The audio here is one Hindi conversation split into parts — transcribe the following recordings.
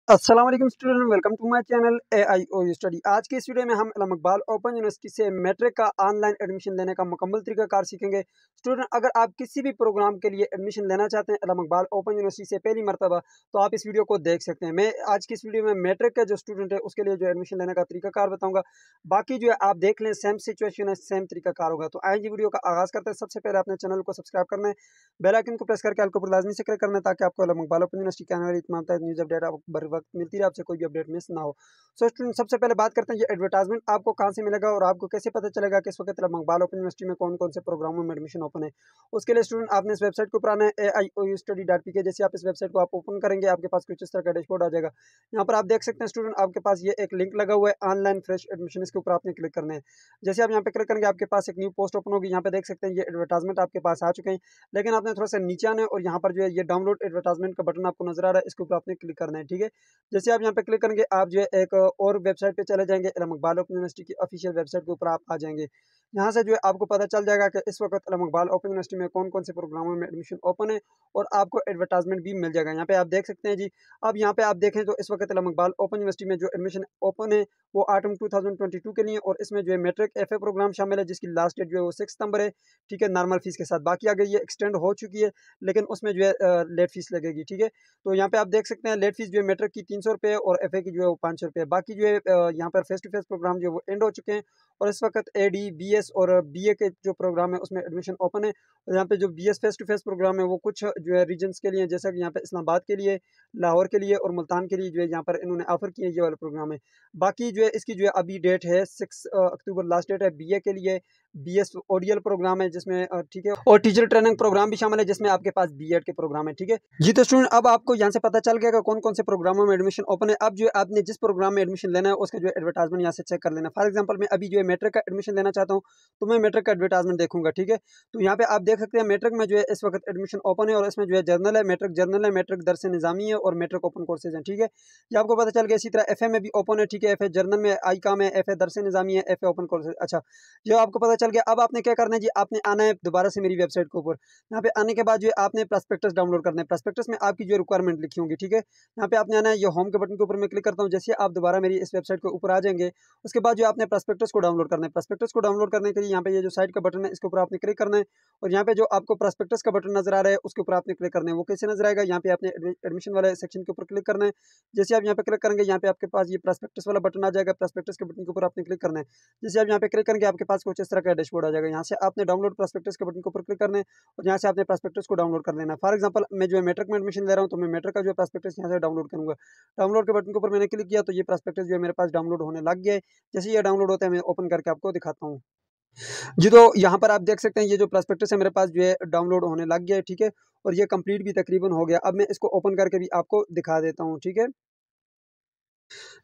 अस्सलाम वालेकुम student, welcome to my channel AIOU study. आज के इस वीडियो में हम अल्लामा इकबाल ओपन यूनिवर्सिटी से मैट्रिक का ऑनलाइन एडमिशन लेने का मुकम्मल तरीकाकार सीखेंगे। स्टूडेंट, अगर आप किसी भी प्रोग्राम के लिए एडमिशन लेना चाहते हैं अल्लामा इकबाल ओपन यूनिवर्सिटी से पहली मरतबा, तो आप इस वीडियो को देख सकते हैं। मैं आज की इस वीडियो में मैट्रिक का जो स्टूडेंट है उसके लिए जो एडमिशन लेने का तरीकाकार बताऊँगा। बाकी जो है आप देख लें, सेम सिचुएशन है, सेम तरीकाकार होगा। तो आइए वीडियो का आगाज़ करते हैं। सबसे पहले अपने चैनल को सब्सक्राइब करना है, बेल आइकन को प्रेस करके ऑल के ऊपर लाजमी से क्लिक करना है, ताकि आपको अल्लामा इकबाल ओपन यूनिवर्सिटी के आने वाली तमाम तरह न्यूज़ अपडेट आपको बर वक्त मिलती रहे, आपसे कोई भी अपडेट मिस ना हो। सो स्टूडेंट, सबसे पहले बात करते हैं ये एडवर्टाइजमेंट आपको कहाँ से मिलेगा और आपको कैसे पता चलेगा कि इस वक्त अल्लामा इकबाल ओपन यूनिवर्सिटी में कौन कौन से प्रोग्रामों में एडमिशन ओपन है। उसके लिए स्टूडेंट आपने इस वेबसाइट को ऊपर आना है AIOUstudy.pk। जैसे आप इस वेबसाइट को आप ओपन करेंगे, आपके पास कुछ इस तरह का डैशबोर्ड आ जाएगा। यहाँ पर आप देख सकते हैं स्टूडेंट, आपके पास ये एक लिंक लगा हुआ है ऑनलाइन फ्रेश एडमिशन, इसके ऊपर आपने क्लिक करना है। जैसे आप यहाँ पे क्लिक करेंगे, आपके पास एक न्यू पोस्ट ओपन होगी। यहाँ पे देख सकते हैं ये एडवर्टाइजमेंट आपके पास आ चुके हैं, लेकिन आपने थोड़ा सा नीचे आना है और यहाँ पर जो है ये डाउनलोड एडवर्टाइजमेंट का बटन आपको नजर आ रहा है, इसके ऊपर आपने क्लिक करना है। ठीक है, जैसे आप यहाँ पे क्लिक करेंगे, आप जो है एक और वेबसाइट पे चले जाएंगे, अल्लामा इकबाल ओपन यूनिवर्सिटी की ऑफिशियल वेबसाइट के ऊपर आप आ जाएंगे। यहाँ से जो है आपको पता चल जाएगा कि इस वक्त अल्लामा इकबाल ओपन यूनिवर्सिटी में कौन कौन से प्रोग्रामों में एडमिशन ओपन है, और आपको एडवर्टाइजमेंट भी मिल जाएगा। यहाँ पे आप देख सकते हैं जी। अब यहाँ पे आप देखें तो इस वक्त अल्लामा इकबाल ओपन यूनिवर्सिटी में जो एडमिशन ओपन है वो ऑटम 2022 के लिए, और इसमें जो है मैट्रिक FA प्रोग्राम शामिल है, जिसकी लास्ट डेट जो है वो 6 सितंबर है। ठीक है, नॉर्मल फीस के साथ। बाकी अगर ये एक्सटेंड हो चुकी है, लेकिन उसमें जो है लेट फीस लगेगी। ठीक है, तो यहाँ पे आप देख सकते हैं लेट फीस जो है मैट्रिक की 300 रुपये है और FA की जो है वो 500 रुपये है। बाकी जो है यहाँ पर फेस टू फेस प्रोग्राम जो है वो एंड हो चुके हैं, और इस वक्त AD BS और BA के जो प्रोग्राम है उसमें एडमिशन ओपन है। और यहाँ पे जो BS face to face program है वो कुछ जो है रीजन्स के लिए, जैसा कि यहाँ पे इस्लामाबाद के लिए, लाहौर के लिए और मुल्तान के लिए जो है यहाँ पर इन्होंने ऑफर किए ये वाला प्रोग्राम है। बाकी जो है इसकी जो है अभी डेट है 6 अक्टूबर लास्ट डेट है। BA के लिए BS ODL प्रोग्राम है, जिसमें ठीक है, और टीचर ट्रेनिंग प्रोग्राम भी शामिल है, जिसमें आपके पास B.Ed के प्रोग्राम है। ठीक है जी, तो स्टूडेंट अब आपको यहाँ से पता चल गया कि कौन कौन से प्रोग्रामों में एडमिशन ओपन है। अब जो है आपने जिस प्रोग्राम में एडमिशन लेना है उसका जो है एडवर्टाइजमेंट यहाँ से चेक कर लेना। फॉर एग्जांपल मैं अभी जो है मैट्रिक का एडमिशन लेना चाहता हूँ, तो मैं मैट्रिक का एडवर्टाइजमेंट देखूंगा। ठीक है, तो यहाँ पे आप देख सकते हैं मैट्रिक में जो है इस वक्त एडमिशन ओपन है, और इसमें जो है जर्नल है, मैट्रिक जर्नल है, मैट्रिक दरस निज़ामी है और मैट्रिक ओपन कोर्सेज हैं। ठीक है, ये आपको पता चल गया। इसी तरह FA में भी ओपन है। ठीक है, FA जर्नल में आई काम है, FA दरस निज़ामी है, FA ओपन कोर्सेज। अच्छा, ये आपको पता चल गया। अब आपने क्या करना है जी, आपने आना है दोबारा से मेरी वेबसाइट के ऊपर। यहाँ पे आने के बाद जो है आपने प्रॉस्पेक्टस डाउनलोड करना है। प्रॉस्पेक्टस में आपकी जो रिक्वायरमेंट लिखी होंगी। ठीक है, यहाँ पे आपने आना है, ये होम के बटन के ऊपर मैं क्लिक करता हूँ। जैसे आप दोबारा मेरी इस वेबसाइट के ऊपर आ जाएंगे, उसके बाद जो आपने प्रॉस्पेक्टस को डाउनलोड करना है। प्रॉस्पेक्टस को डाउनलोड करने के लिए यहाँ पे ये जो साइड का बटन है इसके ऊपर आपने क्लिक करना है, और यहाँ पे जो आपको प्रॉस्पेक्टस का बटन नजर आ रहा है उसके ऊपर आपने क्लिक करना है। वो कैसे नजर आएगा, यहाँ पे आपने एडमिशन वाले सेक्शन के ऊपर क्लिक करना है। जैसे आप यहाँ पे क्लिक करेंगे, यहाँ पे आपके पास ये प्रॉस्पेक्टस वाला बटन आ जाएगा। प्रॉस्पेक्टस के बटन के ऊपर आपने क्लिक करना है। जैसे आप यहाँ पे क्लिक करेंगे, आपके पास कुछ इस तरह का डैशबोर्ड आ जाएगा। यहाँ से आपने डाउनलोड प्रॉस्पेक्टस के बटन के ऊपर क्लिक करना है, और यहाँ से आपने प्रॉस्पेक्टस को डाउनलोड कर लेना है। फॉर एग्जांपल मैं जो है मैट्रिक में एडमिशन ले रहा हूँ, तो मैं मैट्रिक का जो है प्रॉस्पेक्टस यहाँ से डाउनलोड करूँगा। डाउनलोड के बटन के ऊपर मैंने क्लिक किया, तो ये प्रॉस्पेक्टस जो है मेरे पास डाउनलोड होने लग गया है। जैसे ये डाउनलोड होता है मैं ओपन करके आपको दिखाता हूँ जी। तो यहाँ पर आप देख सकते हैं ये जो प्रॉस्पेक्टस है मेरे पास जो है डाउनलोड होने लग गया है। ठीक है, और ये कंप्लीट भी तकरीबन हो गया। अब मैं इसको ओपन करके भी आपको दिखा देता हूँ। ठीक है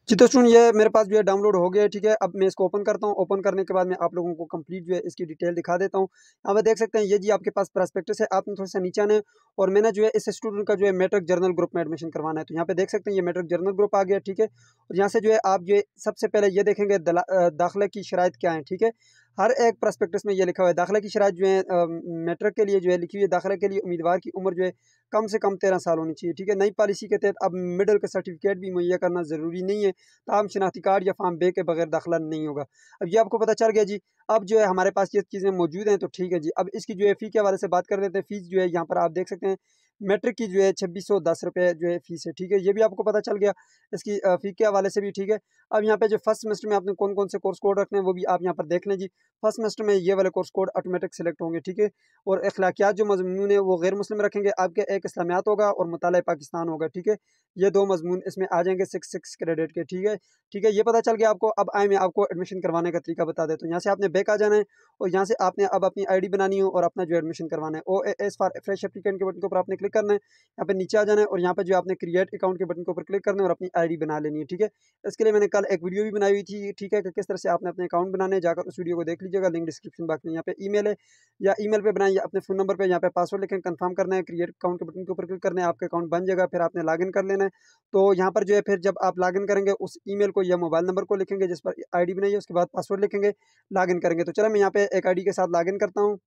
जी, तो सुन, ये मेरे पास जो है डाउनलोड हो गया है। ठीक है, अब मैं इसको ओपन करता हूँ। ओपन करने के बाद मैं आप लोगों को कंप्लीट जो है इसकी डिटेल दिखा देता हूँ। यहाँ पे देख सकते हैं ये जी आपके पास प्रॉस्पेक्टस है। आपने थोड़ा सा नीचे आना है, और मैंने जो है इस स्टूडेंट का जो है मैट्रिक जर्नल ग्रुप में एडमिशन करवाना है। तो यहाँ पे देख सकते हैं ये मैट्रिक जर्नल ग्रुप आ गया। ठीक है, और यहाँ से जो है आप जो है सबसे पहले ये देखेंगे दाखिले की शराइत क्या है। ठीक है, हर एक प्रॉस्पेक्टस में ये लिखा हुआ है दाखिले की शराइत जो है मैट्रिक के लिए जो है लिखी हुई है। दाखिले के लिए उम्मीदवार की उम्र जो है कम से कम 13 साल होनी चाहिए। ठीक है, नई पॉलिसी के तहत अब मिडिल का सर्टिफिकेट भी मुहैया करना ज़रूरी नहीं है। ताम शनाख्ती कार्ड या फार्म बे के बगैर दाखिला नहीं होगा। अब ये आपको पता चल गया जी। अब जो है हमारे पास ये चीज़ें मौजूद हैं, तो ठीक है जी। अब इसकी जो है फ़ी के हवाले से बात कर लेते हैं। फ़ीस जो है यहाँ पर आप देख सकते हैं मैट्रिक की जो है 2610 रुपये जो है फ़ीस है। ठीक है, ये भी आपको पता चल गया इसकी फ़ी के हवाले से भी। ठीक है, अब यहाँ पे जो फर्स्ट सेमेस्टर में आपने कौन कौन से कोर्स कोड रखने हैं वो भी आप यहाँ पर देख लें जी। फर्स्ट सेमेस्टर में ये वाले कोर्स कोड ऑटोमेटिक सेलेक्ट होंगे। ठीक है, और अखलाकियात जो मज़मून है वो गैर मुस्लिम रखेंगे आपके। एक इस्लामियात होगा और मुताला पाकिस्तान होगा। ठीक है, ये दो मज़मून इसमें आ जाएंगे 6 क्रेडिट के। ठीक है, ये पता चल गया आपको। अब आए मैं आपको एडमिशन करवाने का तरीका बता देता हूँ। यहाँ से आपने बैक आ जाना है, और यहाँ से आपने अब अपनी आईडी बनानी हो और अपना जो एडमिशन करवाना है। OAS फॉर फ्रेश एप्लीकेंट के बटन के ऊपर आपने क्लिक करना है। यहाँ पे नीचे आ जाना है, और यहाँ पे जो आपने क्रिएट अकाउंट के बटन के ऊपर क्लिक करना है और अपनी आईडी बना लेनी है। ठीक है, इसके लिए मैंने कल एक वीडियो भी बनाई हुई थी। ठीक है, कि किस तरह से आपने अपने अकाउंट बनाने, जाकर उस वीडियो को देख लीजिएगा। लिंक डिस्क्रिप्शन बॉक्स में। यहाँ पे ईमेल है, या ईमेल पे बनाएं, या अपने फ़ोन नंबर पे यहाँ पे पासवर्ड लिखें, कंफर्म करना है, क्रिएट अकाउंट के बटन के ऊपर क्लिक करना है, आपका अकाउंट बन जाएगा। फिर आपने लॉगिन कर लेना है। तो यहाँ पर जो है फिर जब आप लॉगिन करेंगे उस ईमेल को या मोबाइल नंबर को लिखेंगे जिस पर आईडी बनाई है, उसके बाद पासवर्ड लिखेंगे, लॉगिन करेंगे। तो चलो मैं यहाँ पे एक आईडी के साथ लॉगिन करता हूँ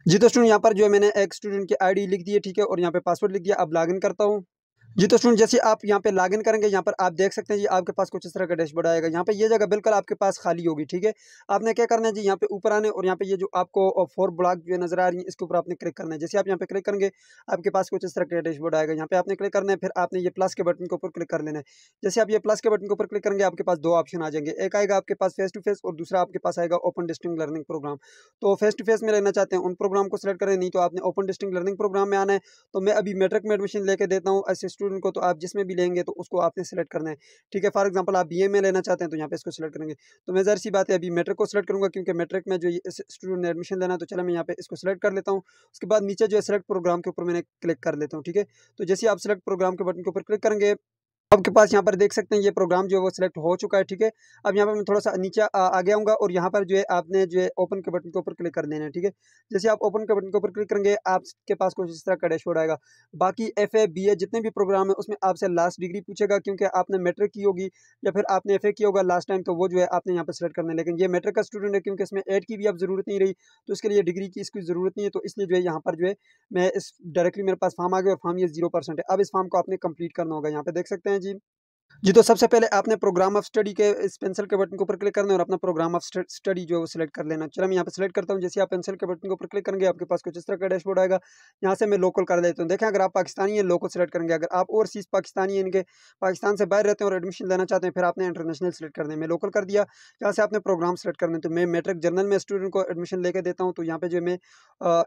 जी। तो स्टूडेंट यहाँ पर जो है मैंने एक स्टूडेंट की आईडी लिख दी है। ठीक है, और यहाँ पे पासवर्ड लिख दिया। अब लॉगिन करता हूँ। जी, तो स्टूडेंट जैसे आप यहाँ पे लॉगिन करेंगे, यहाँ पर आप देख सकते हैं जी आपके पास कुछ इस तरह का डैशबोर्ड आएगा। यहाँ पे ये जगह बिल्कुल आपके पास खाली होगी, ठीक है। आपने क्या करना है जी, यहाँ पे ऊपर आना है और यहाँ पे ये जो आपको 4 ब्लॉक जो नज़र आ रही है, इसके ऊपर आपने क्लिक करना है। जैसे आप यहाँ पे क्लिक करेंगे, आपके पास कुछ इस तरह का डैशबोर्ड आएगा। यहाँ पे आपने क्लिक करना है, फिर आपने ये प्लस के बटन के ऊपर क्लिक कर लेना है। जैसे आप ये प्लस के बटन के ऊपर क्लिक करेंगे, आपके पास 2 ऑप्शन आ जाएंगे। एक आएगा आपके पास फेस टू फेस और दूसरा आपके पास आएगा ओपन डिस्टेंस लर्निंग प्रोग्राम। तो फेस टू फेस में लेना चाहते हैं, उन प्रोग्राम को सिलेक्ट करें, नहीं तो आपने ओपन डिस्टेंस लर्निंग प्रोग्राम में आना है। तो मैं अभी मैट्रिक में एडमिशन लेके देता हूँ ऐसे स्टूडेंट को, तो आप जिसमें भी लेंगे तो उसको आपने सेलेक्ट करना है, ठीक है। फॉर एग्जांपल आप बीए में लेना चाहते हैं तो यहाँ पे इसको सेलेक्ट करेंगे। तो मैं ज़ाहिर सी बात है अभी मैट्रिक को सेलेक्ट करूँगा, क्योंकि मैट्रिक में जो ये इस स्टूडेंट ने एडमिशन लेना है, तो चलो मैं यहाँ पे इसको सेलेक्ट कर लेता हूँ। उसके बाद नीचे जो है सेलेक्ट प्रोग्राम के ऊपर मैंने क्लिक कर लेता हूँ, ठीक है। तो जैसे आप सेलेक्ट प्रोग्राम के बटन के ऊपर क्लिक करेंगे, आपके पास यहाँ पर देख सकते हैं ये प्रोग्राम जो है वो सिलेक्ट हो चुका है, ठीक है। अब यहाँ पर मैं थोड़ा-सा नीचे आगे आऊँगा और यहाँ पर जो है आपने जो है ओपन के बटन के ऊपर क्लिक कर देना है, ठीक है। जैसे आप ओपन के बटन के ऊपर क्लिक करेंगे, आपके पास कुछ इस तरह का डैशबोर्ड आएगा। बाकी एफए, बीए जितने भी प्रोग्राम है उसमें आपसे लास्ट डिग्री पूछेगा, क्योंकि आपने मैट्रिक की होगी या फिर आपने एफए किया होगा लास्ट टाइम, तो वो जो है आपने यहाँ पे सेलेक्ट करना है। लेकिन ये मैट्रिक का स्टूडेंट है, क्योंकि इसमें ऐड की भी अब ज़रूरत नहीं रही, तो इसके लिए डिग्री की इसकी ज़रूरत नहीं है। तो इसलिए जो है यहाँ पर जो है मैं इस डायरेक्टली मेरे पास फॉर्म आ गया और फॉर्म ये 0% है। अब इस फॉर्म को आपने कंप्लीट करना होगा। यहाँ पे देख सकते हैं जी। जी, तो सबसे पहले आपने प्रोग्राम ऑफ स्टडी के इस पेंसिल के बटन के ऊपर क्लिक करना है और अपना प्रोग्राम ऑफ स्टडी जो है वो सिलेक्ट कर लेना है। चलो मैं यहाँ पे सिलेक्ट करता हूँ। जैसे आप पेंसिल के बटन के ऊपर क्लिक करेंगे, आपके पास कुछ इस तरह का डैशबोर्ड आएगा। यहाँ से मैं लोकल कर देता हूँ। देखें, अगर आप पाकिस्तानी हैं, लोकल सेलेक्ट करेंगे। अगर आप ओवरसीज़ पाकिस्तानी हैं, इनके पाकिस्तान से बाहर रहते हैं और एडमिशन लेना चाहते हैं, फिर आपने इंटरनेशनल सेलेक्ट करना है। मैं लोकल कर दिया। यहाँ से आपने प्रोग्राम सेलेक्ट करना है। तो मैं मैट्रिक जनरल में स्टूडेंट को एडमिशन लेके देता हूँ, तो यहाँ पे जो है मैं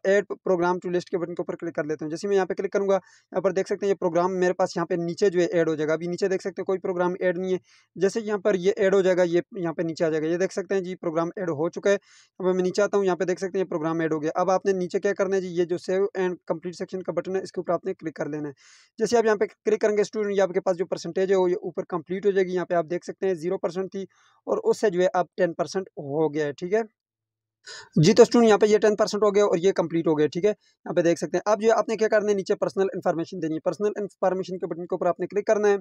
ऐड प्रोग्राम टू लिस्ट के बटन के ऊपर क्लिक कर लेता हूँ। जैसे मैं यहाँ पे क्लिक करूँगा, यहाँ पर देख सकते हैं ये प्रोग्राम मेरे पास यहाँ पे नीचे जो है ऐड हो जाएगा। अभी नीचे देख सकते हैं कोई प्रोग्राम ऐड नहीं है। जैसे कि यहाँ पर ये ऐड हो जाएगा, ये यहाँ पे नीचे आ जाएगा। ये देख सकते हैं जी प्रोग्राम ऐड हो चुका है। अब मैं नीचे आता हूँ, यहाँ पे देख सकते हैं ये प्रोग्राम ऐड हो गया। अब आपने नीचे क्या करना है जी, ये जो सेव एंड कंप्लीट सेक्शन का बटन है, इसके ऊपर आपने क्लिक कर लेना है। जैसे आप यहाँ पे क्लिक करेंगे स्टूडेंट, ये आपके पास जो परसेंटेज है वो ये ऊपर कंप्लीट हो जाएगी। यहाँ पे आप देख सकते हैं 0% थी और उससे जो है अब 10% हो गया है, ठीक है। जी, तो स्टूडेंट यहाँ पे ये 10% हो गया और ये कंप्लीट हो गया, ठीक है। यहाँ पे देख सकते हैं। अब जो है आपने क्या करना है, नीचे पर्सनल इन्फॉर्मेशन देनी है। पर्सनल इन्फॉर्मेशन के बटन के ऊपर आपने क्लिक करना है।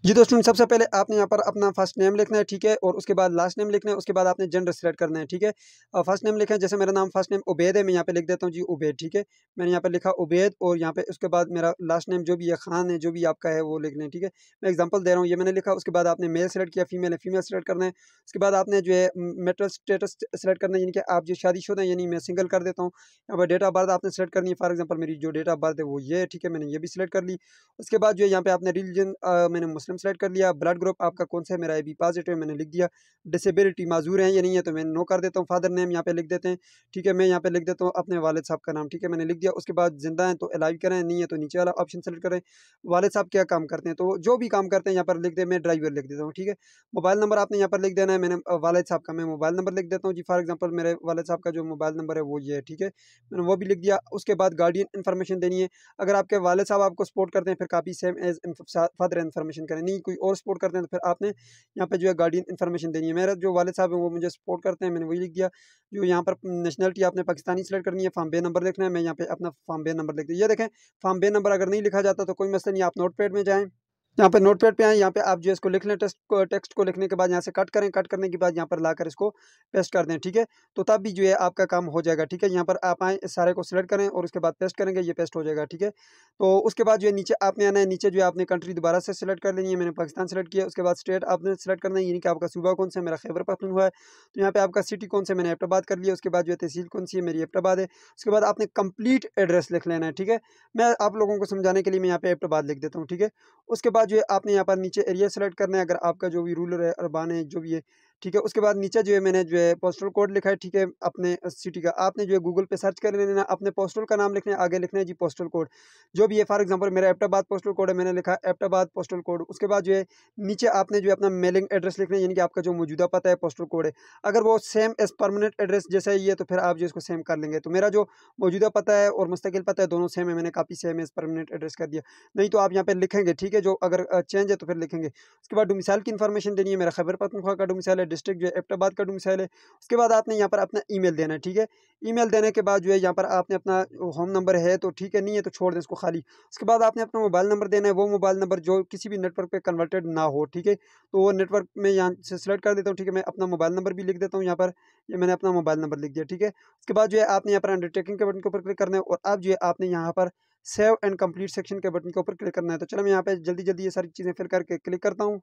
जी, तो स्टूडेंट सबसे पहले आपने यहाँ पर अपना फर्स्ट नेम लिखना है, ठीक है, और उसके बाद लास्ट नेम लिखना है, उसके बाद आपने जेंडर सिलेक्ट करना है, ठीक है। फर्स्ट नेम लिखा है, जैसे मेरा नाम फर्स्ट नेम उबैद है, मैं यहाँ पे लिख देता हूँ जी उबैद, ठीक है। मैंने यहाँ पे लिखा उबैद और यहाँ पे उसके बाद मेरा लास्ट नेम जो भी है खान है, जो भी आपका है वो लिखना है, ठीक है। मैं एग्जांपल दे रहा हूँ, ये मैंने लिखा। उसके बाद आपने मेल सेलेक्ट किया, फीमेल है फीमेल सेलेक्ट करना है। उसके बाद आपने जो है मैरिटल स्टेटस सेलेक्ट करना है, यानी कि आप जो शादीशुदा हैं, यानी मैं सिंगल कर देता हूँ। यहाँ पर डेट ऑफ बर्थ आपने सेलेक्ट करनी है। फॉर एग्जाम्पल मेरी जो डेट ऑफ बर्थ है वो ये है, ठीक है, मैंने ये भी सिलेक्ट कर ली। उसके बाद जो है यहाँ पे आपने रिलीजन मैंने मुस्लिम सेलेक्ट कर लिया। ब्लड ग्रुप आपका कौन सा है, मेरा एबी पॉजिटिव है, मैंने लिख दिया। डिसेबिलिटी माजूर है या नहीं है, तो मैं नो कर देता हूँ। फादर नेम यहाँ पे लिख देते हैं, ठीक है। मैं यहाँ पे लिख देता हूँ अपने वालिद साहब का नाम, ठीक है, मैंने लिख दिया। उसके बाद जिंदा हैं तो अलाइव करें, नहीं है तो नीचे वाला ऑप्शन सेलेक्ट करें। वालिद साहब क्या काम करते हैं, तो जो भी काम करते हैं यहाँ पर लिख दे। मैं ड्राइवर लिख देता हूँ, ठीक है। मोबाइल नंबर आपने यहाँ पर लिख देना है। मैंने वालिद साहब का मैं मोबाइल नंबर लिख देता हूँ जी। फॉर एग्जाम्पल मेरे वालिद साहब का जो मोबाइल नंबर है वो ये है, ठीक है, मैंने वो भी लिख दिया। उसके बाद गार्डियन इन्फॉर्मेशन देनी है। अगर आपके वालिद साहब आपको सपोर्ट करते हैं, फिर काफ़ी सेम एज फादर इन्फॉर्मेशन करें। नहीं, कोई और सपोर्ट करते हैं तो फिर आपने यहाँ पे जो है गार्डियन इन्फॉर्मेशन देनी है। मेरा जो वालिद साहब हैं वो मुझे सपोर्ट करते हैं, मैंने वही लिख दिया। जो यहाँ पर नेशनलिटी आपने पाकिस्तानी सेलेक्ट करनी है। फार्म बे नंबर लिखना है, मैं यहाँ पे अपना फार्म बे नंबर लिख दिया। ये देखें, फार्म बे नंबर अगर नहीं लिखा जाता तो कोई मसला नहीं, आप नोटपैड में जाएँ, यहाँ पे नोटपैड पे आएँ, यहाँ पे आप जो है इसको लिख लें। टेक्स्ट को लिखने के बाद यहाँ से कट करें, कट करने के बाद यहाँ पर लाकर इसको पेस्ट कर दें, ठीक है। तो तब भी जो है आपका काम हो जाएगा, ठीक है। यहाँ पर आप आएँ, इस सारे को सिलेक्ट करें और उसके बाद पेस्ट करेंगे, ये पेस्ट हो जाएगा, ठीक है। तो उसके बाद जो है नीचे आपने आना है। नीचे जो है आपने कंट्री दोबारा से सिलेक्ट कर लेनी है। मैंने पाकिस्तान सेलेक्ट किया। उसके बाद स्टेट आपने सेलेक्ट करना है, यानी कि आपका सूबा कौन सा है। मेरा खैबर पख्तूनख्वा है, तो यहाँ पे आपका सिटी कौन सा है, मैंने एबटाबाद कर लिया। उसके बाद जो है तहसील कौन सी है, मेरी एबटाबाद है। उसके बाद आपने कंप्लीट एड्रेस लिख लेना है, ठीक है। मैं आप लोगों को समझाने के लिए मैं यहाँ पे एबटाबाद लिख देता हूँ, ठीक है। उसके बाद जो है आपने यहाँ पर नीचे एरिया सेलेक्ट करना है, अगर आपका जो भी रूरल है, अर्बन है, जो भी है, ठीक है। उसके बाद नीचे जो है मैंने जो है पोस्टल कोड लिखा है, ठीक है, अपने सिटी का। आपने जो है गूगल पे सर्च कर लेना, अपने पोस्टल का नाम लिखना है, आगे लिखना है जी पोस्टल कोड जो भी है। फॉर एग्जांपल मेरा एबटाबाद पोस्टल कोड है, मैंने लिखा एबटाबाद पोस्टल कोड। उसके बाद जो है नीचे आपने जो है अपना मेलिंग एड्रेस लिखना है, यानी कि आपका जो मौजूदा पता है पोस्टल कोड है। अगर वो सेम एज परमानेंट एड्रेस जैसा ही है तो फिर आप जो इसको सेम कर लेंगे। तो मेरा जो मौजूदा पता है और मुस्तकिल पता है दोनों सेम है, मैंने काफ़ी सेम एज परमानेंट एड्रेस कर दिया। नहीं तो आप यहाँ पे लिखेंगे, ठीक है, जो अगर चेंज है तो फिर लिखेंगे। उसके बाद डोमिसाइल की इन्फॉर्मेशन देनी है। मेरा खैबर पख्तूनख्वा का डोमिसाइल है, डिस्ट्रिक्ट जो है एबटाबाद का डोमिसाइल है। उसके बाद आपने यहाँ पर अपना ईमेल देना है, ठीक है। ईमेल देने के बाद जो है यहाँ पर आपने अपना होम नंबर है तो ठीक है, नहीं है तो छोड़ दें इसको खाली। उसके बाद आपने अपना मोबाइल नंबर देना है, वो मोबाइल नंबर जो किसी भी नेटवर्क पे कन्वर्टेड ना हो, ठीक है। तो वो नेटवर्क में यहाँ से सिलेक्ट कर देता हूँ, ठीक है। मैं अपना मोबाइल नंबर भी लिख देता हूँ यहाँ पर, ये मैंने अपना मोबाइल नंबर लिख दिया, ठीक है। उसके बाद जो है आपने यहाँ पर अंडरटेकिंग के बटन के ऊपर क्लिक करना है और अब जो है आपने यहाँ पर सेव एंड कंप्लीट सेक्शन के बटन के ऊपर क्लिक करना है। तो चलो मैं यहाँ पे जल्दी-जल्दी ये सारी चीज़ें फिल करके क्लिक करता हूँ।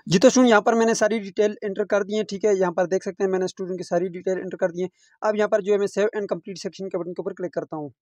जी, तो सुनिए यहाँ पर मैंने सारी डिटेल एंटर कर दी है, ठीक है? यहाँ पर देख सकते हैं मैंने स्टूडेंट की सारी डिटेल एंटर कर दी है। अब यहाँ पर जो है मैं सेव एंड कंप्लीट सेक्शन के बटन के ऊपर क्लिक करता हूँ।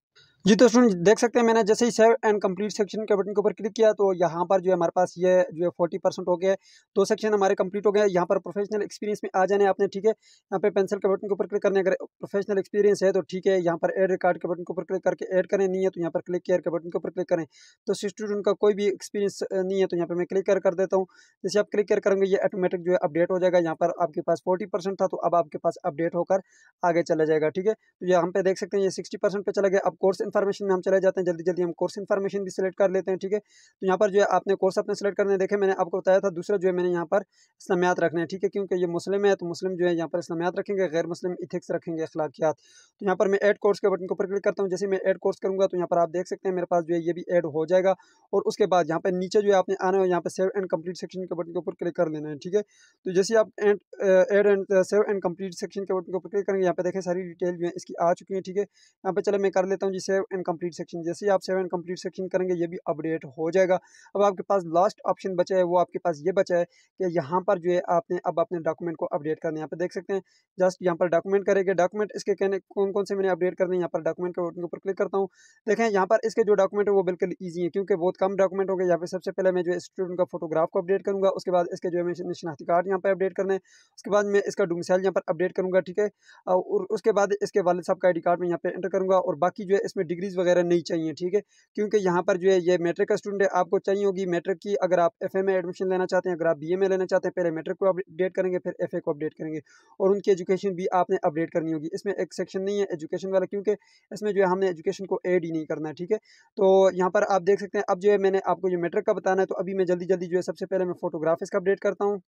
जी, तो देख सकते हैं मैंने जैसे ही सेव एंड कंप्लीट सेक्शन के बटन के ऊपर क्लिक किया तो यहाँ पर जो है हमारे पास ये जो है 40% हो गया है। 2 सेक्शन हमारे कंप्लीट हो गए हैं। यहाँ पर प्रोफेशनल एक्सपीरियंस में आ जाना है आपने, ठीक है? यहाँ पे पेंसिल के बटन के ऊपर क्लिक करना है, अगर प्रोफेशनल एक्सपीरियंस है तो ठीक है, यहाँ पर ऐड रिकॉर्ड के बटन के ऊपर क्लिक करके ऐड करें, नहीं है तो यहाँ पर क्लिक हियर के बटन के ऊपर क्लिक करें। तो स्टूडेंट का कोई भी एक्सपीरियंस नहीं है तो यहाँ पे मैं क्लिक कर देता हूँ। जैसे आप क्लिक करेंगे ये ऑटोमेटिक जो है अपडेट हो जाएगा। यहाँ पर आपके पास 40% था तो अब आपके पास अपडेट होकर आगे चला जाएगा, ठीक है? तो यहाँ पे देख सकते हैं ये 60% पे चला गया। अब कोर्स इन्फॉर्मेशन में हम चले जाते हैं, जल्दी-जल्दी हम कोर्स इन्फॉर्मेशन भी सिलेक्ट कर लेते हैं, ठीक है? तो यहाँ पर जो है आपने कोर्स अपने सेलेक्ट करने देखे, मैंने आपको बताया था। दूसरा जो है मैंने यहाँ पर इस्लामियात रखना है, ठीक है? क्योंकि ये मुस्लिम है तो मुस्लिम जो है यहाँ पर इस्लामियात रखेंगे, गैर मुस्लिम इथिक्स रखेंगे, अखलाकियात। तो यहाँ पर मैं ऐड कोर्स के बटन के ऊपर क्लिक करता हूँ। जैसे मैं ऐड कोर्स करूँगा तो यहाँ पर आप देख सकते हैं मेरे पास जो है ये भी ऐड हो जाएगा। और उसके बाद यहाँ पे नीचे जो है आपने आना है, यहाँ पे सेव एंड कंप्लीट सेक्शन के बटन के ऊपर क्लिक कर लेना है, ठीक है? तो जैसे ही आप add and save and complete section के बटन के ऊपर क्लिक करेंगे, यहाँ पे देखें सारी डिटेल जो है इसकी आ चुकी है, ठीक है? यहाँ पे चलो मैं कर लेता हूँ जी सेव एंड कंप्लीट सेक्शन। जैसे ही आप सेव एंड कंप्लीट सेक्शन करेंगे ये भी अपडेट हो जाएगा। अब आपके पास लास्ट ऑप्शन बचा है, वो आपके पास ये बचा है कि यहाँ पर जो है आपने अब अपने डॉक्यूमेंट को अपडेट करना है। यहाँ पे देख सकते हैं जस्ट यहाँ पर डॉक्यूमेंट करेंगे। डॉक्यूमेंट इसके कहने कौन-कौन से मैंने अपडेट करने हैं, यहाँ पर डॉक्यूमेंट के बटन के ऊपर क्लिक करता हूँ। देखें यहाँ पर इसके जो डॉक्यूमेंट है वो बिल्कुल ईज़ी है, क्योंकि बहुत कम डॉक्यूमेंट हो गए। यहाँ पे सबसे पहले मैं जो है स्टूडेंट का फोटोग्राफ को अपडेट करूँगा, उसके बाद इसके जो है मैं शनाख्ती कार्ड यहाँ पे अपडेट करना है, उसके बाद मैं इसका डोमिसाइल यहाँ पर अपडेट करूँगा, ठीक है? और उसके बाद इसके वालिद साहब का आईडी कार्ड मैं यहाँ पे एंटर करूँगा, और बाकी जो है इसमें डिग्रीज़ वगैरह नहीं चाहिए, ठीक है? क्योंकि यहाँ पर जो है ये मैट्रिक का स्टूडेंट है, आपको चाहिए होगी मैट्रिक की। अगर आप एफए में एडमिशन लेना चाहते हैं, अगर आप बीए में लेना चाहते हैं, पहले मैट्रिक को अपडेट करेंगे, फिर एफए को अपडेट करेंगे, और उनकी एजुकेशन भी आपने अपडेट करनी होगी। इसमें एक सेक्शन नहीं है एजुकेशन वाला, क्योंकि इसमें जो है हमने एजुकेशन को ऐड ही नहीं करना है, ठीक है? तो यहाँ पर आप देख सकते हैं अब जो है मैंने आपको ये मैट्रिक का बताना है, तो अभी मैं जल्दी-जल्दी जो है सबसे पहले मैं फोटोग्राफ इसका अपडेट करता हूँ।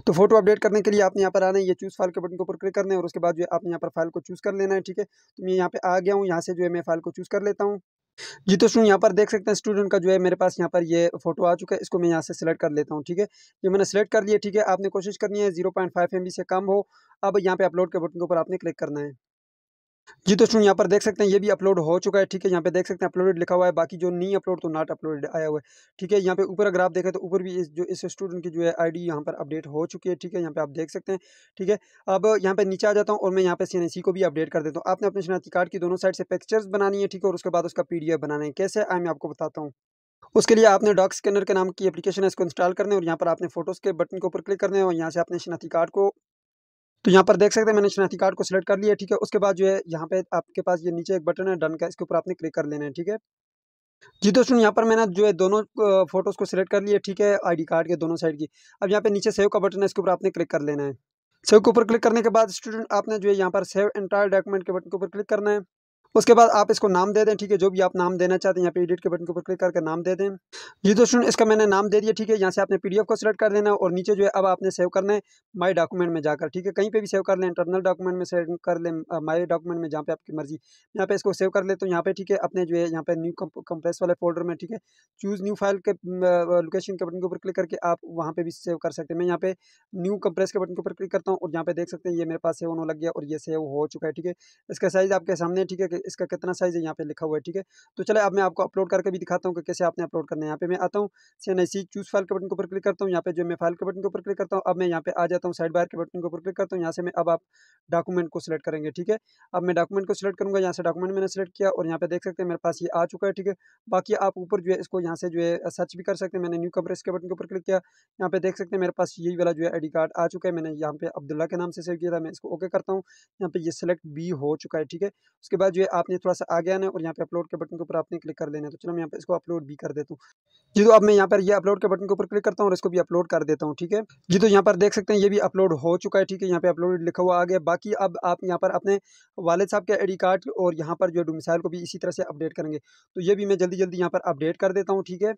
तो फ़ोटो अपडेट करने के लिए आपने यहाँ पर आना है, ये चूज़ फ़ाइल के बटन के ऊपर क्लिक करना है, और उसके बाद जो है आपने यहाँ पर फ़ाइल को चूज़ कर लेना है, ठीक है? तो मैं यहाँ पे आ गया हूँ, यहाँ से जो है मैं फ़ाइल को चूज़ कर लेता हूँ। जी, तो यहाँ पर देख सकते हैं स्टूडेंट का जो है मेरे पास यहाँ पर ये फ़ोटो आ चुका है, इसको मैं यहाँ से सिलेक्ट कर लेता हूँ, ठीक है? ये मैंने सिलेक्ट कर लिया, ठीक है? आपने कोशिश करनी है 0.5 एमबी से कम हो। अब यहाँ पे अपलोड के बटन के ऊपर आपने क्लिक करना है। जी, तो यहाँ पर देख सकते हैं ये भी अपलोड हो चुका है, ठीक है? यहाँ पे देख सकते हैं अपलोडेड लिखा हुआ है, बाकी जो नहीं अपलोड तो नॉट अपलोडेड आया हुआ है, ठीक है? यहाँ पे ऊपर अगर आप देखें तो ऊपर भी इस स्टूडेंट की जो है आईडी यहाँ पर अपडेट हो चुकी है, ठीक है? यहाँ पे आप देख सकते हैं, ठीक है? अब यहाँ पे नीचे आ जाता हूँ और मैं यहाँ पे सीएनसी को भी अपडेट कर देता हूँ। आपने अपने शनाख्ती कार्ड की दोनों साइड से पिक्चर्स बनानी है, ठीक है? और उसके बाद उसका पीडीएफ बनाना है। कैसे आए मैं आपको बताता हूँ। उसके लिए आपने डॉक स्कैनर के नाम की एप्लीकेशन है, इसको इंस्टॉल करना है, और यहाँ पर आपने फ़ोटोज़ के बटन के ऊपर क्लिक करना है, और यहाँ से अपने शनाख्ती कार्ड को, तो यहाँ पर देख सकते हैं मैंने शनाख्ती कार्ड को सिलेक्ट कर लिया है, ठीक है? उसके बाद जो है यहाँ पे आपके पास ये नीचे एक बटन है डन का, इसके ऊपर आपने क्लिक कर लेना है, ठीक है? जी, तो यहाँ पर मैंने जो है दोनों फ़ोटोज़ को सिलेक्ट कर लिया, ठीक है? आईडी कार्ड के दोनों साइड की। अब यहाँ पे नीचे सेव का बटन है, इसके ऊपर आपने क्लिक कर लेना है। सेव के ऊपर क्लिक करने के बाद स्टूडेंट आपने जो है यहाँ पर सेव एंटायर डॉक्यूमेंट के बटन के ऊपर क्लिक करना है। उसके बाद आप इसको नाम दे दें, ठीक है? जो भी आप नाम देना चाहते हैं, यहाँ पे एडिट के बटन के ऊपर क्लिक करके नाम दे दें। जी, तो सुन इसका मैंने नाम दे दिया, ठीक है? यहाँ से आपने पीडीएफ को सिलेक्ट कर देना है, और नीचे जो है अब आपने सेव करना है माय डॉक्यूमेंट में जाकर, ठीक है? कहीं पे भी सेव कर लें, इंटरनल डॉक्यूमेंट में सेव कर लें, माय डॉक्यूमेंट में, जहाँ पे आपकी मर्ज़ी। यहाँ पे इसको सेव कर लेता हूँ यहाँ पे, ठीक है? अपने जो है यहाँ पे न्यू कंप्रेस वाले फ़ोल्डर में, ठीक है? चूज़ न्यू फाइल के लोकेशन के बटन के ऊपर क्लिक करके आप वहाँ पे भी सेव कर सकते हैं। मैं यहाँ पे न्यू कंप्रेस के बटन के ऊपर क्लिक करता हूँ, और यहाँ पे देख सकते हैं ये मेरे पास सेव होने लग गया, और ये सेव हो चुका है, ठीक है? इसका साइज़ आपके सामने है, ठीक है? कि इसका कितना साइज़ है यहाँ पे लिखा हुआ है, ठीक है? तो चलिए अब मैं आपको अपलोड करके भी दिखाता हूँ कि कैसे आपने अपलोड करना है। यहाँ पे मैं आता हूँ, सीएनआईसी चूज़ फाइल के बटन के ऊपर क्लिक करता हूँ, यहाँ पे जो मैं फाइल के बटन के ऊपर क्लिक करता हूँ, अब मैं यहाँ पे आ जाता हूँ, साइड बार के बटन के ऊपर क्लिक करता हूँ, यहाँ से मैं अब आप डॉक्यूमेंट को सिलेक्ट करेंगे, ठीक है? अब मैं डॉक्यूमेंट को सिलेक्ट करूँगा, यहाँ से डॉक्यूमेंट मैंने सिलेक्ट किया, और यहाँ पे देख सकते हैं मेरे पास ये आ चुका है, ठीक है? बाकी आप ऊपर जो है इसको यहाँ से जो है सर्च भी कर सकते हैं। मैंने न्यू कंप्रेस के बटन के ऊपर क्लिक किया, यहाँ पे देख सकते हैं मेरे पास यही वाला जो है आईडी कार्ड आ चुका है। मैंने यहाँ पे अब्दुल्ला के नाम से सेव किया था, मैं इसको ओके करता हूँ। यहाँ पे ये सिलेक्ट भी हो चुका है, ठीक है? उसके बाद जो है आपने थोड़ा-सा आगे आना है, और यहाँ पे अपलोड के बटन के ऊपर आपने क्लिक कर लेना है। तो चलो मैं यहाँ पे इसको अपलोड भी कर देता हूँ। जी, तो अब मैं यहाँ पर ये अपलोड के बटन के ऊपर क्लिक करता हूँ, और इसको भी अपलोड कर देता हूँ, ठीक है? जी, तो यहाँ पर देख सकते हैं ये भी अपलोड हो चुका है, ठीक है? यहाँ पे अपलोडेड लिखा हुआ आ गया। बाकी अब आप यहाँ पर अपने वालिद साहब के आईडी कार्ड और यहाँ पर जो डोमिसाइल को भी इसी तरह से अपडेट करेंगे। तो ये भी मैं जल्दी-जल्दी यहाँ पर अपडेट कर देता हूँ, ठीक है?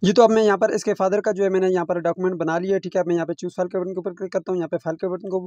जी, तो अब मैं यहाँ पर इसके फ़ादर का जो है मैंने यहाँ पर डॉक्यूमेंट बना लिया है, ठीक है। अब मैं यहाँ पे चूज़ फाइल के बटन के ऊपर क्लिक करता हूँ, यहाँ पे फाइल के बटन को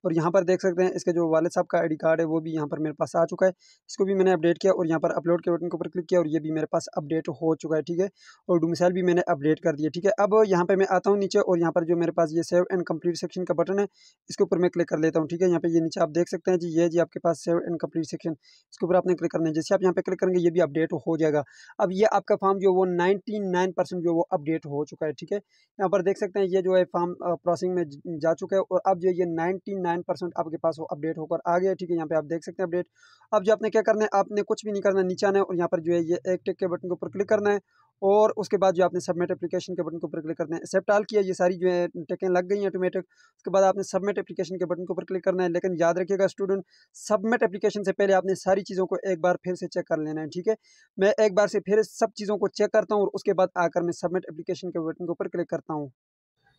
और यहाँ पर देख सकते हैं इसके जो वालिद साहब का आईडी कार्ड है वो भी यहाँ पर मेरे पास आ चुका है। इसको भी मैंने अपडेट किया और यहाँ पर अपलोड के बटन के ऊपर क्लिक किया और ये भी मेरे पास अपडेट हो चुका है, ठीक है। और डोमिसाइल भी मैंने अपडेट कर दिया, ठीक है। अब यहाँ पे मैं आता हूँ नीचे और यहाँ पर जो मेरे पास ये सेव एंड कंप्लीट सेक्शन का बटन है, इसके ऊपर मैं क्लिक कर लेता हूँ, ठीक है। यहाँ पे ये नीचे आप देख सकते हैं जी, ये जी आपके पास सेव एंड कंप्लीट सेक्शन, इसके ऊपर आपने क्लिक करना है। जैसे आप यहाँ पे क्लिक करेंगे ये भी अपडेट हो जाएगा। अब ये आपका फॉर्म जो वो 99% जो वो अपडेट हो चुका है, ठीक है। यहाँ पर देख सकते हैं ये जो है फॉर्म प्रोसेसिंग में जा चुका है और अब जो ये 99% आपके पास वो अपडेट होकर आ गया है, ठीक है। यहाँ पे आप देख सकते हैं अपडेट। अब जो आपने क्या करना है, आपने कुछ भी नहीं करना, नीचे आना है और यहाँ पर जो है ये एक टिक के बटन के ऊपर क्लिक करना है और उसके बाद जो आपने सबमिट एप्लीकेशन के बटन के ऊपर क्लिक करना है। एक्सेप्ट ऑल किया, ये सारी जो है टिकें लग गई हैं ऑटोमेटिक। उसके बाद आपने सबमिट एप्लीकेशन के बटन के ऊपर क्लिक करना है। लेकिन याद रखिएगा स्टूडेंट, सबमिट एप्लीकेशन से पहले आपने सारी चीज़ों को एक बार फिर से चेक कर लेना है, ठीक है। मैं एक बार से फिर सब चीज़ों को चेक करता हूँ और उसके बाद आकर मैं सबमिट एप्लीकेशन के बटन के ऊपर क्लिक करता हूँ।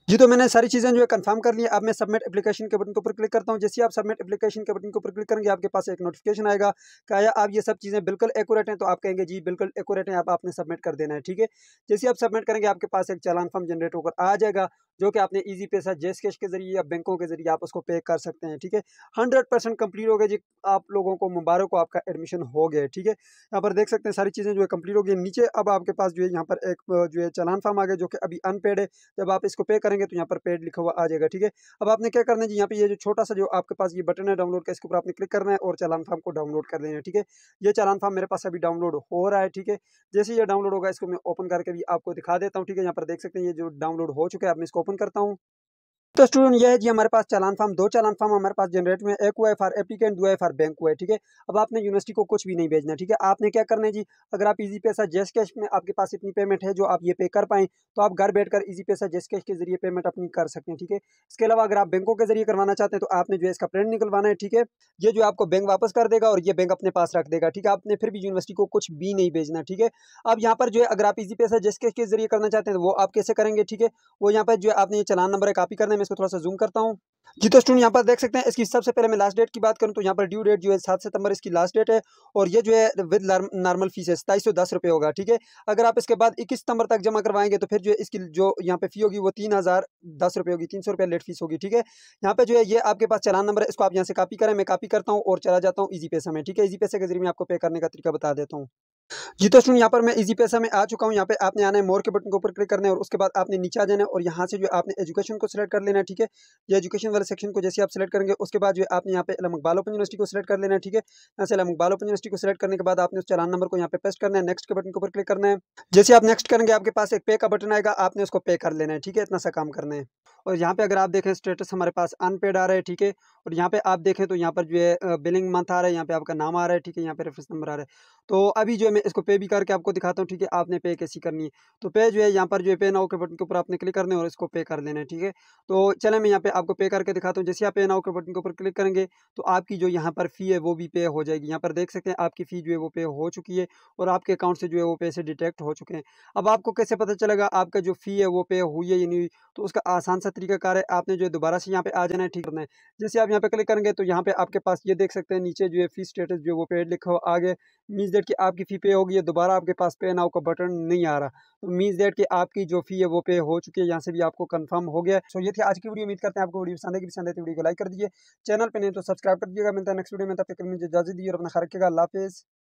जी, तो मैंने सारी चीज़ें जो है कंफर्म कर ली है। अब मैं सबमिट एप्लीकेशन के बटन के ऊपर क्लिक करता हूँ। जैसे ही आप सबमिट एप्लीकेशन के बटन के ऊपर क्लिक करेंगे, आपके पास एक नोटिफिकेशन आएगा कि आया आप ये सब चीज़ें बिल्कुल एक्यूरेट हैं, तो आप कहेंगे जी बिल्कुल एक्यूरेट है, अब आपने सबमिट कर देना है, ठीक है। जैसे ही आप सबमिट करेंगे, आपके पास एक चालान फॉर्म जनरेट होकर आ जाएगा, जो कि आपने ईज़ी पैसा, जैस कैश के ज़रिए या बैंकों के ज़रिए आप उसको पे कर सकते हैं, ठीक है। 100% कंप्लीट हो गया जी, आप लोगों को मुबारक हो, आपका एडमिशन हो गया है, ठीक है। यहाँ पर देख सकते हैं सारी चीज़ें जो है कंप्लीट हो गई। नीचे अब आपके पास जो है यहाँ पर एक जो है चालान फॉर्म आ गया, जो कि अभी अनपेड है। जब आप इसको पे करेंगे तो यहाँ पर पेड लिखा हुआ आ जाएगा, ठीक है। अब आपने क्या करना है जी, यहाँ पे ये जो छोटा-सा जो आपके पास ये बटन है डाउनलोड का, इसके ऊपर आपने क्लिक करना है और चालान फॉर्म को डाउनलोड कर लेना है, ठीक है। ये चालान फॉर्म मेरे पास अभी डाउनलोड हो रहा है, ठीक है। जैसे ये डाउनलोड होगा, इसको मैं ओपन करके भी आपको दिखा देता हूँ, ठीक है। यहाँ पर देख सकते हैं ये जो डाउनलोड हो चुका है, अब मैं इसको ओपन करता हूँ। तो स्टूडेंट ये है जी, हमारे पास चालान फॉर्म, 2 चालान फॉर्म हमारे पास जनरेट हुए हैं। एक हुआ है फॉर एप्लीकेंट, दूसरा है फॉर बैंक हुआ है, ठीक है। अब आपने यूनिवर्सिटी को कुछ भी नहीं भेजना, ठीक है। आपने क्या करना है जी, अगर आप ईज़ी पैसा, जैस कैश में आपके पास इतनी पेमेंट है जो आप ये पे कर पाएँ, तो आप घर बैठकर ईज़ी पैसा, जैस कैश के ज़रिए पेमेंट अपनी कर सकते हैं, ठीक है। इसके अलावा अगर आप बैंकों के ज़रिए करवाना चाहते हैं, तो आपने जो है इसका प्रिंट निकलवाना है, ठीक है। ये जो आपको बैंक वापस कर देगा और ये बैंक अपने पास रख देगा, ठीक है। आपने फिर भी यूनिवर्सिटी को कुछ भी नहीं भेजना, ठीक है। अब यहाँ पर जो है अगर आप ईज़ी पैसा, जैस कैश के ज़रिए करना चाहते हैं, तो वो आप कैसे करेंगे, ठीक है। वो यहाँ पर जो है आपने ये चालान नंबर है, कॉपी करना है। मैं इसको थोड़ा-सा ज़ूम करता हूँ। जी, तो स्टूडेंट यहाँ पर देख सकते हैं, इसकी सबसे पहले मैं लास्ट डेट की बात करूँ तो यहाँ पर ड्यू डेट जो है 7 सितंबर इसकी लास्ट डेट है और ये जो है विद नॉर्मल फीस है, ₹2710 होगा, ठीक है। अगर आप इसके बाद 21 सितंबर तक जमा करवाएँगे तो फिर जो है इसकी जो यहाँ पे फ़ी होगी वो ₹3010 होगी, ₹300 लेट फीस होगी, ठीक है। यहाँ पे जो है ये आपके पास चालान नंबर है, इसको आप यहाँ से कॉपी करें, मैं कॉपी करता हूँ और चला जाता हूँ ईज़ी पैसा में, ठीक है। ईज़ी पैसा के ज़रिए मैं आपको पे करने का तरीका बता देता हूँ। जी, तो सुनिए यहाँ पर मैं ईज़ी पैसा में आ चुका हूँ। यहाँ पे आपने आना है, मोर के बटन के ऊपर क्लिक करना है और उसके बाद आपने नीचे आ जाना है और यहाँ से जो है आपने एजुकेशन को सिलेक्ट कर लेना है, ठीक है। ये एजुकेशन वाले सेक्शन को जैसे आप सिलेक्ट करेंगे उसके बाद जो है आपने यहाँ पे अल्लामा इक़बाल ओपन यूनिवर्सिटी को सिलेक्ट कर लेना है, ठीक है। यहाँ से अल्लामा इक़बाल ओपन यूनिवर्सिटी को सिलेक्ट करने के बाद आपने उस चालान नंबर को यहाँ पे पेस्ट करना है, नेक्स्ट के बटन के ऊपर क्लिक करना है। जैसे आप नेक्स्ट करेंगे आपके पास एक पे का बटन आएगा, आपने उसको पे कर लेना है, ठीक है। इतना सा काम करना है। और यहाँ पे अगर आप देखें स्टेटस हमारे पास अनपेड आ रहा है, ठीक है। और यहाँ पे आप देखें तो यहाँ पर जो है बिलिंग मंथ आ रहा है, यहाँ पे आपका नाम आ रहा है, ठीक है। यहाँ पे रेफरेंस नंबर आ रहा है। तो अभी जो है मैं इसको पे भी करके आपको दिखाता हूँ, ठीक है। आपने पे कैसी करनी है, तो पे जो है यहाँ पर जो है पे नाउ के बटन के ऊपर आपने क्लिक करना है और इसको पे कर लेना है, ठीक है। तो चलें मैं यहाँ पे आपको पे करके दिखाता हूँ। जैसे आप पे नाउ के बटन के ऊपर क्लिक करेंगे तो आपकी जो यहाँ पर फ़ी है वो भी पे हो जाएगी। यहाँ पर देख सकते हैं आपकी फ़ी जो है वो पे हो चुकी है और आपके अकाउंट से जो है वो पैसे डिटेक्ट हो चुके हैं। अब आपको कैसे पता चलेगा आपका जो फ़ी है वो पे हुई है या नहीं हुई, तो उसका आसान सा तरीकाकार है, आपने जो है दोबारा से यहाँ पे आ जाना है, ठीक करना है। जैसे आप यहाँ पे क्लिक करेंगे तो यहाँ पे आपके पास ये देख सकते हैं नीचे जो है फ़ी स्टेटस जो है वो पेड लिखा हुआ आ गया। मीन्स दैट कि आपकी फ़ी पे हो गई है, दोबारा आपके पास पे नाउ का बटन नहीं आ रहा। तो मीन्स दैट कि आपकी जो फ़ी है वो पे हो चुकी है, यहाँ से भी आपको कंफर्म हो गया है। सो ये थी आज की वीडियो, उम्मीद करते हैं आपको वीडियो पसंद आएगी। पसंद आए तो वीडियो को लाइक कर दीजिए, चैनल पे नहीं तो सब्सक्राइब कर दीजिएगा। मिलता है नेक्स्ट वीडियो में, तब तक के लिए मुझे इजाज़त दीजिए और अपना ख्याल रखिएगा। अल्लाह हाफ़िज़।